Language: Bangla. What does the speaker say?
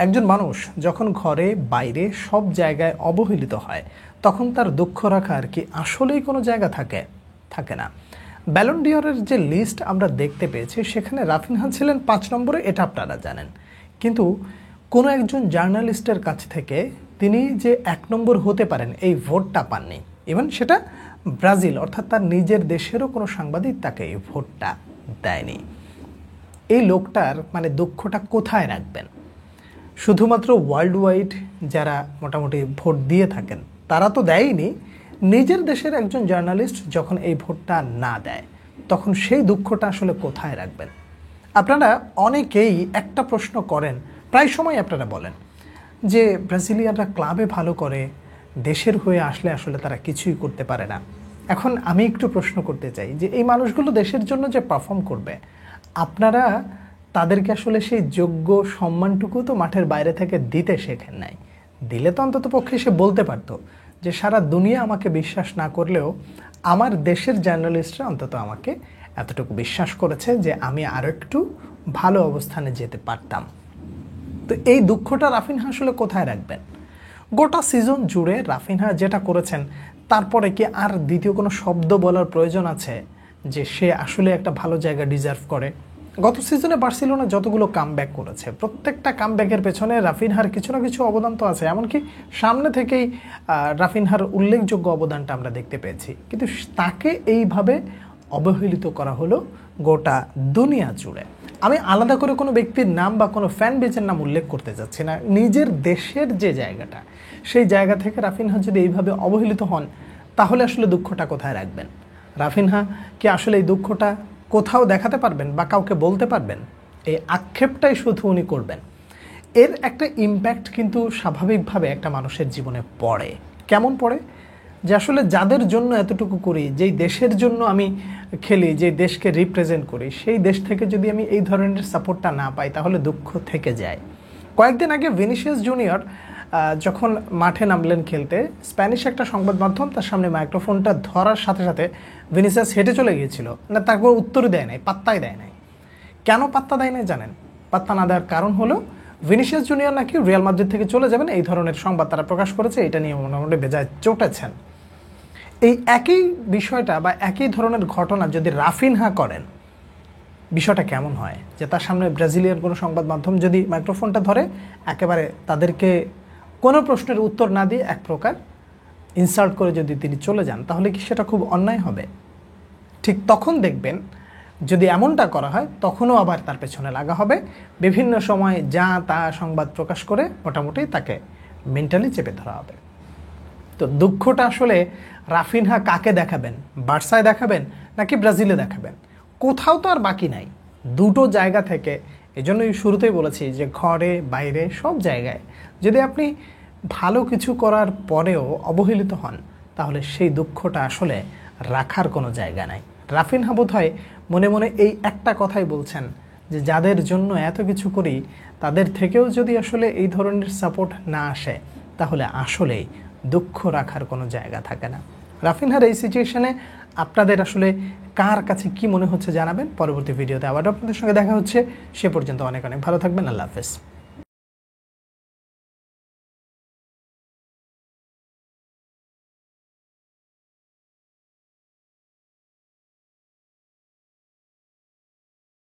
একজন মানুষ যখন ঘরে বাইরে সব জায়গায় অবহেলিত হয় তখন তার দুঃখ রাখার কি আসলেই কোনো জায়গা থাকে না। ব্যালন ডিওরের যে লিস্ট আমরা দেখতে পেয়েছি সেখানে রাফিনহা ছিলেন 5 নম্বরে, এটা আপনারা জানেন। কিন্তু কোনো একজন জার্নালিস্টের কাছ থেকে তিনি যে 1 নম্বর হতে পারেন এই ভোটটা পাননি। ইভেন সেটা ব্রাজিল অর্থাৎ তার নিজের দেশেরও কোনো সাংবাদিক তাকে এই ভোটটা দেয়নি। এই লোকটার মানে দুঃখটা কোথায় রাখবেন? শুধুমাত্র ওয়ার্ল্ড ওয়াইড যারা মোটামুটি ভোট দিয়ে থাকেন তারা তো দেয়নি, নিজের দেশের একজন জার্নালিস্ট যখন এই ভোটটা না দেয় তখন সেই দুঃখটা আসলে কোথায় রাখবেন? আপনারা অনেকেই একটা প্রশ্ন করেন, প্রায় সময় আপনারা বলেন যে ব্রাজিলিয়ানরা ক্লাবে ভালো করে, দেশের হয়ে আসলে আসলে তারা কিছুই করতে পারে না। এখন আমি একটু প্রশ্ন করতে চাই যে এই মানুষগুলো দেশের জন্য যে পারফর্ম করবে, আপনারা তাদেরকে আসলে সেই যোগ্য সম্মানটুকু তো মাঠের বাইরে থেকে দিতে শেখেন নাই। দিলে তো অন্তত পক্ষে সে বলতে পারতো যে সারা দুনিয়া আমাকে বিশ্বাস না করলেও আমার দেশের জার্নালিস্টরা অন্তত আমাকে এতটুকু বিশ্বাস করেছে যে আমি আরও একটু ভালো অবস্থানে যেতে পারতাম। তো এই দুঃখটা রাফিনহা আসলে কোথায় রাখবেন? গোটা সিজন জুড়ে রাফিনহা যেটা করেছেন তারপরে কি আর দ্বিতীয় কোনো শব্দ বলার প্রয়োজন আছে যে সে আসলে একটা ভালো জায়গা ডিজার্ভ করে? গত সিজনে বার্সেলোনা যতগুলো কামব্যাক করেছে প্রত্যেকটা কামব্যাকের পেছনে রাফিনহার কিছু না কিছু অবদান তো আছে। এমনকি সামনে থেকেই রাফিনহার উল্লেখযোগ্য অবদানটা আমরা দেখতে পেয়েছি, কিন্তু তাকে এইভাবে অবহেলিত করা হলো গোটা দুনিয়া জুড়ে। আমি আলাদা করে কোনো ব্যক্তির নাম বা কোনো ফ্যান বেজের নাম উল্লেখ করতে যাচ্ছি না, নিজের দেশের যে জায়গাটা সেই জায়গা থেকে রাফিনহা যদি এইভাবে অবহেলিত হন তাহলে আসলে দুঃখটা কোথায় রাখবেন? রাফিনহা কি আসলে এই দুঃখটা কোথাও দেখাতে পারবেন বা কাউকে বলতে পারবেন? এই আক্ষেপটাই শুধু উনি করবেন। এর একটা ইম্প্যাক্ট কিন্তু স্বাভাবিকভাবে একটা মানুষের জীবনে পড়ে। কেমন পড়ে? যে আসলে যাদের জন্য এতটুকু করি, যেই দেশের জন্য আমি খেলি, যে দেশকে রিপ্রেজেন্ট করি, সেই দেশ থেকে যদি আমি এই ধরনের সাপোর্টটা না পাই তাহলে দুঃখ থেকে যায়। কয়েকদিন আগে ভিনিসিয়াস জুনিয়র যখন মাঠে নামলেন খেলতে, স্প্যানিশ একটা সংবাদ মাধ্যম তার সামনে মাইক্রোফোনটা ধরার সাথে সাথে ভিনিসিয়াস হেঁটে চলে গিয়েছিল না, তারপর উত্তরই দেয় নাই, পাত্তাই দেয় নাই। কেন পাত্তা দেয় নাই জানেন? পাত্তা না দেওয়ার কারণ হলো ভিনিসিয়াস জুনিয়র নাকি রিয়াল মাদ্রিদ থেকে চলে যাবেন, এই ধরনের সংবাদ তারা প্রকাশ করেছে। এটা নিয়ে মোটামুটি বেজায় চটেছেন। এই একই বিষয়টা বা একই ধরনের ঘটনা যদি রাফিনহা করেন, বিষয়টা কেমন হয়? যে তার সামনে ব্রাজিলিয়ান কোনো সংবাদ মাধ্যম যদি মাইক্রোফোনটা ধরে একেবারে তাদেরকে কোনো প্রশ্নের উত্তর না দিয়ে এক প্রকার ইনসাল্ট করে যদি তিনি চলে যান, তাহলে কি সেটা খুব অন্যায় হবে? ঠিক তখন দেখবেন যদি এমনটা করা হয় তখনও আবার তার পেছনে লাগা হবে, বিভিন্ন সময় যা তা সংবাদ প্রকাশ করে মোটামুটি তাকে মেন্টালি চেপে ধরা হবে। তো দুঃখটা আসলে রাফিনহা কাকে দেখাবেন? বার্সায় দেখাবেন নাকি ব্রাজিলে দেখাবেন? কোথাও তো আর বাকি নাই, দুটো জায়গা থেকে। এজন্যই শুরুতেই বলেছি যে ঘরে বাইরে সব জায়গায় যদি আপনি ভালো কিছু করার পরেও অবহেলিত হন তাহলে সেই দুঃখটা আসলে রাখার কোনো জায়গা নাই। রাফিনহা বোধহয় মনে মনে এই একটা কথাই বলছেন যে যাদের জন্য এত কিছু করি তাদের থেকেও যদি আসলে এই ধরনের সাপোর্ট না আসে তাহলে আসলেই দুঃখ রাখার কোনো জায়গা থাকে না। রাফিনহার এই সিচুয়েশনে আপনাদের আসলে কার কাছে কি মনে হচ্ছে জানাবেন। পরবর্তী ভিডিওতে আবার আপনাদের সঙ্গে দেখা হচ্ছে। সে পর্যন্ত অনেক অনেক ভালো থাকবেন। আল্লাহ হাফেজ।